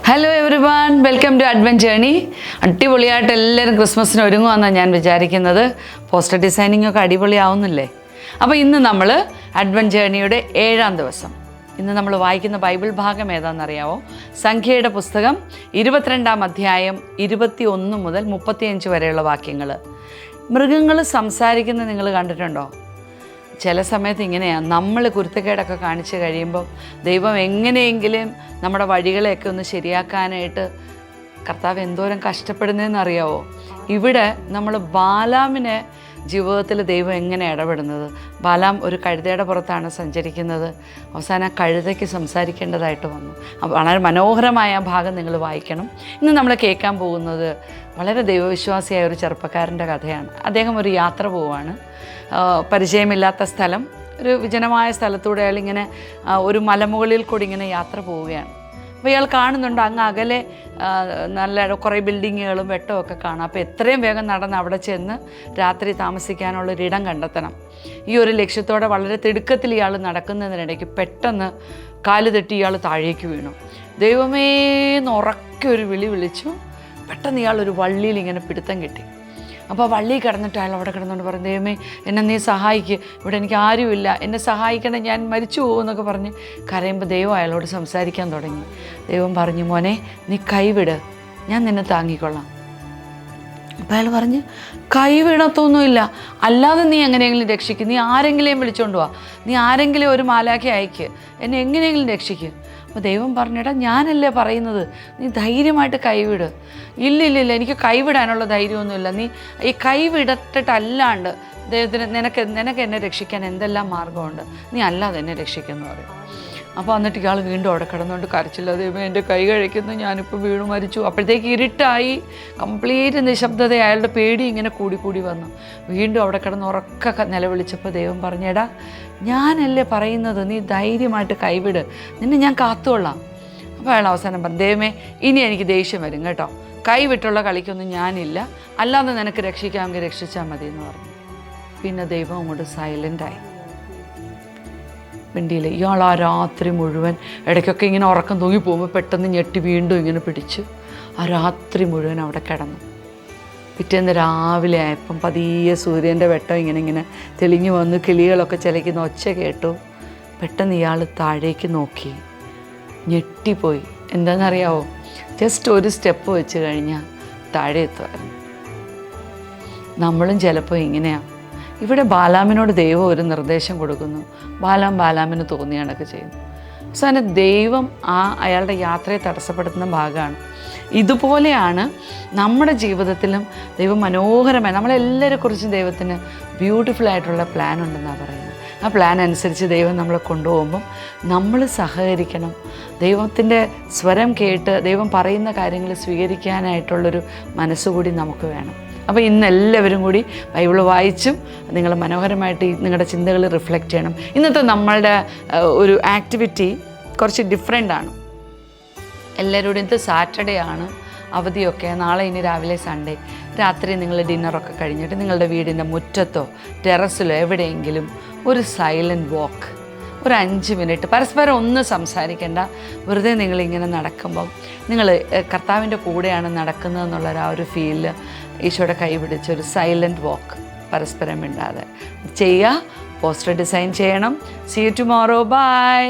Hello everyone, welcome to adventure journey. അടിപൊളിയായിട്ട് എല്ലാവരും ക്രിസ്മസിന് ഒരുങ്ങുമെന്നാണ് ഞാൻ വിചാരിക്കുന്നത്. പോസ്റ്റർ ഡിസൈനിങ് ഒക്കെ അടിപൊളിയാവുന്നില്ലേ? അപ്പോൾ ഇന്ന് നമ്മൾ അഡ്വെഞ്ചർ ജേണിയുടെ 7ാം ദിവസം. ഇന്ന് നമ്മൾ വായിക്കുന്ന ബൈബിൾ ഭാഗം ഏതാണെന്നറിയാമോ? സംഖ്യയുടെ പുസ്തകം 22-ാം അധ്യായം 21 മുതൽ 35 വരെയുള്ള വാക്യങ്ങൾ. മൃഗങ്ങൾ സംസാരിക്കുന്നത് നിങ്ങൾ കണ്ടിട്ടുണ്ടോ? ചില സമയത്ത് ഇങ്ങനെയാണ്, നമ്മൾ കുരുത്തക്കേടൊക്കെ കാണിച്ച് കഴിയുമ്പോൾ ദൈവം എങ്ങനെയെങ്കിലും നമ്മുടെ വഴികളെയൊക്കെ ഒന്ന് ശരിയാക്കാനായിട്ട് കർത്താവ് എന്തോരം കഷ്ടപ്പെടുന്നതെന്ന് അറിയാവോ? ഇവിടെ നമ്മൾ ബാലാമിനെ ജീവിതത്തിൽ ദൈവം എങ്ങനെ ഇടപെടുന്നത്. ബാലാം ഒരു കഴുതയുടെ പുറത്താണ് സഞ്ചരിക്കുന്നത്. അവസാനം കഴുതയ്ക്ക് സംസാരിക്കേണ്ടതായിട്ട് വന്നു. വളരെ മനോഹരമായ ആ ഭാഗം നിങ്ങൾ വായിക്കണം. ഇന്ന് നമ്മൾ കേൾക്കാൻ പോകുന്നത് വളരെ ദൈവവിശ്വാസിയായ ഒരു ചെറുപ്പക്കാരൻ്റെ കഥയാണ്. അദ്ദേഹം ഒരു യാത്ര പോവുകയാണ്. പരിചയമില്ലാത്ത സ്ഥലം, ഒരു വിജനമായ സ്ഥലത്തൂടെ അയാൾ ഇങ്ങനെ ഒരു മലമുകളിൽ കൂടി ഇങ്ങനെ യാത്ര പോവുകയാണ്. അപ്പോൾ ഇയാൾ കാണുന്നുണ്ട് അങ്ങ് അകലെ നല്ല കുറേ ബിൽഡിങ്ങുകളും വെട്ടമൊക്കെ കാണാം. അപ്പോൾ എത്രയും വേഗം നടന്ന് അവിടെ ചെന്ന് രാത്രി താമസിക്കാനുള്ളൊരിടം കണ്ടെത്തണം. ഈ ഒരു ലക്ഷ്യത്തോടെ വളരെ തിടുക്കത്തിൽ ഇയാൾ നടക്കുന്നതിനിടയ്ക്ക് പെട്ടെന്ന് കാല് തെറ്റി ഇയാൾ താഴേക്ക് വീണു. ദൈവമേ എന്ന് ഉറക്കെ ഒരു വിളി വിളിച്ചു. പെട്ടെന്ന് ഇയാൾ ഒരു വള്ളിയിൽ ഇങ്ങനെ പിടുത്തം കിട്ടി. അപ്പോൾ വള്ളി കിടന്നിട്ട് അയാൾ അവിടെ കിടന്നുകൊണ്ട് പറഞ്ഞു, ദൈവമേ എന്നെ നീ സഹായിക്കുക, ഇവിടെ എനിക്ക് ആരുമില്ല, എന്നെ സഹായിക്കണം, ഞാൻ മരിച്ചു പോകുമെന്നൊക്കെ പറഞ്ഞ് കരയുമ്പോൾ ദൈവം അയാളോട് സംസാരിക്കാൻ തുടങ്ങി. ദൈവം പറഞ്ഞു, മോനെ നീ കൈവിട്, ഞാൻ നിന്നെ താങ്ങിക്കൊള്ളാം. അപ്പോൾ അയാൾ പറഞ്ഞ്, കൈവിടത്തൊന്നുമില്ല, അല്ലാതെ നീ എങ്ങനെയെങ്കിലും രക്ഷിക്കും, നീ ആരെങ്കിലും വിളിച്ചോണ്ട് പോവാ, നീ ആരെങ്കിലും ഒരു മാലാഖ അയക്ക്, എന്നെ എങ്ങനെയെങ്കിലും രക്ഷിക്കും. അപ്പോൾ ദൈവം പറഞ്ഞിടാ, ഞാനല്ലേ പറയുന്നത്, നീ ധൈര്യമായിട്ട് കൈവിട്. ഇല്ല എനിക്ക് കൈവിടാനുള്ള ധൈര്യമൊന്നുമില്ല, നീ ഈ കൈവിടട്ടിട്ടല്ലാണ്ട് ദൈവത്തിന് നിനക്ക് എന്നെ രക്ഷിക്കാൻ എന്തെല്ലാം മാർഗമുണ്ട്, നീ അല്ലാതെ എന്നെ രക്ഷിക്കുമെന്ന് പറയും. അപ്പോൾ എന്നിട്ട് ഇയാൾ വീണ്ടും അവിടെ കിടന്നുകൊണ്ട് കരച്ചില്ല, ദൈവം എൻ്റെ കൈ കഴിക്കുന്നു, ഞാനിപ്പോൾ വീണു മരിച്ചു. അപ്പോഴത്തേക്ക് ഇരുട്ടായി, കംപ്ലീറ്റ് നിശബ്ദത, അയാളുടെ പേടി ഇങ്ങനെ കൂടി വന്നു. വീണ്ടും അവിടെ കിടന്ന് ഉറക്കെ നിലവിളിച്ചപ്പോൾ ദൈവം പറഞ്ഞേടാ, ഞാനല്ലേ പറയുന്നത്, നീ ധൈര്യമായിട്ട് കൈവിട്, നിന്നെ ഞാൻ കാത്തുകൊള്ളാം. അപ്പോൾ അയാൾ അവസാനം പറഞ്ഞു, ദൈവമേ ഇനി എനിക്ക് ദേഷ്യം വരും കേട്ടോ, കൈവിട്ടുള്ള കളിക്കൊന്നും ഞാനില്ല, അല്ലാതെ നിനക്ക് രക്ഷിക്കാമെങ്കിൽ രക്ഷിച്ചാൽ മതി എന്ന് പറഞ്ഞു. പിന്നെ ദൈവം അങ്ങോട്ട് സൈലൻ്റായി, മിണ്ടിയില്ല. ഇയാൾ ആ രാത്രി മുഴുവൻ ഇടയ്ക്കൊക്കെ ഇങ്ങനെ ഉറക്കം തൂങ്ങി പോകുമ്പോൾ പെട്ടെന്ന് ഞെട്ടി വീണ്ടും ഇങ്ങനെ പിടിച്ചു. ആ രാത്രി മുഴുവൻ അവിടെ കിടന്നു. പിറ്റേന്ന് രാവിലെ ആയപ്പം പതിയെ സൂര്യൻ്റെ വെട്ടം ഇങ്ങനെ തെളിഞ്ഞു വന്നു, കിളികളൊക്കെ ചിലയ്ക്കുന്ന ഒച്ച കേട്ടു. പെട്ടെന്ന് ഇയാൾ താഴേക്ക് നോക്കി, ഞെട്ടിപ്പോയി. എന്താണെന്നറിയാവോ? ജസ്റ്റ് ഒരു സ്റ്റെപ്പ് വെച്ച് കഴിഞ്ഞാൽ താഴെ എത്തുമായിരുന്നു. നമ്മളും ചിലപ്പോൾ ഇങ്ങനെയാണ്. ഇവിടെ ബാലാമിനോട് ദൈവം ഒരു നിർദ്ദേശം കൊടുക്കുന്നു, ബാലാമിന് തോന്നിയ കണക്ക് ചെയ്യുന്നു. അവസാനം ദൈവം അയാളുടെ യാത്രയെ തടസ്സപ്പെടുത്തുന്ന ഭാഗമാണ്. ഇതുപോലെയാണ് നമ്മുടെ ജീവിതത്തിലും ദൈവം മനോഹരമായി, നമ്മളെല്ലാവരെക്കുറിച്ചും ദൈവത്തിന് ബ്യൂട്ടിഫുൾ ആയിട്ടുള്ള പ്ലാൻ ഉണ്ടെന്നാണ് പറയുന്നത്. ആ പ്ലാൻ അനുസരിച്ച് ദൈവം നമ്മളെ കൊണ്ടുപോകുമ്പം നമ്മൾ സഹകരിക്കണം. ദൈവത്തിൻ്റെ സ്വരം കേട്ട് ദൈവം പറയുന്ന കാര്യങ്ങൾ സ്വീകരിക്കാനായിട്ടുള്ളൊരു മനസ്സുകൂടി നമുക്ക് വേണം. അപ്പോൾ ഇന്ന് എല്ലാവരും കൂടി ബൈബിൾ വായിച്ചും നിങ്ങൾ മനോഹരമായിട്ട് നിങ്ങളുടെ ചിന്തകൾ റിഫ്ലക്റ്റ് ചെയ്യണം. ഇന്നത്തെ നമ്മളുടെ ഒരു ആക്ടിവിറ്റി കുറച്ച് ഡിഫറെൻ്റാണ്. എല്ലാവരോടും ഇത് സാറ്റർഡേ ആണ്, അവധിയൊക്കെ. നാളെ ഇനി രാവിലെ സൺഡേ. രാത്രി നിങ്ങൾ ഡിന്നറൊക്കെ കഴിഞ്ഞിട്ട് നിങ്ങളുടെ വീടിൻ്റെ മുറ്റത്തോ ടെറസിലോ എവിടെയെങ്കിലും ഒരു സൈലൻറ്റ് വാക്ക്, ഒരു 5 മിനിറ്റ്, പരസ്പരം ഒന്നും സംസാരിക്കേണ്ട, വെറുതെ നിങ്ങളിങ്ങനെ നടക്കുമ്പം നിങ്ങൾ കർത്താവിൻ്റെ കൂടെയാണ് നടക്കുന്നതെന്നുള്ളൊരു ആ ഒരു ഫീല് ഈശോയുടെ കൈ പിടിച്ച് ഒരു സൈലൻറ്റ് വാക്ക് പരസ്പരം മിണ്ടാതെ ചെയ്യുക. പോസ്റ്റർ ഡിസൈൻ ചെയ്യണം. See you tomorrow. ബൈ.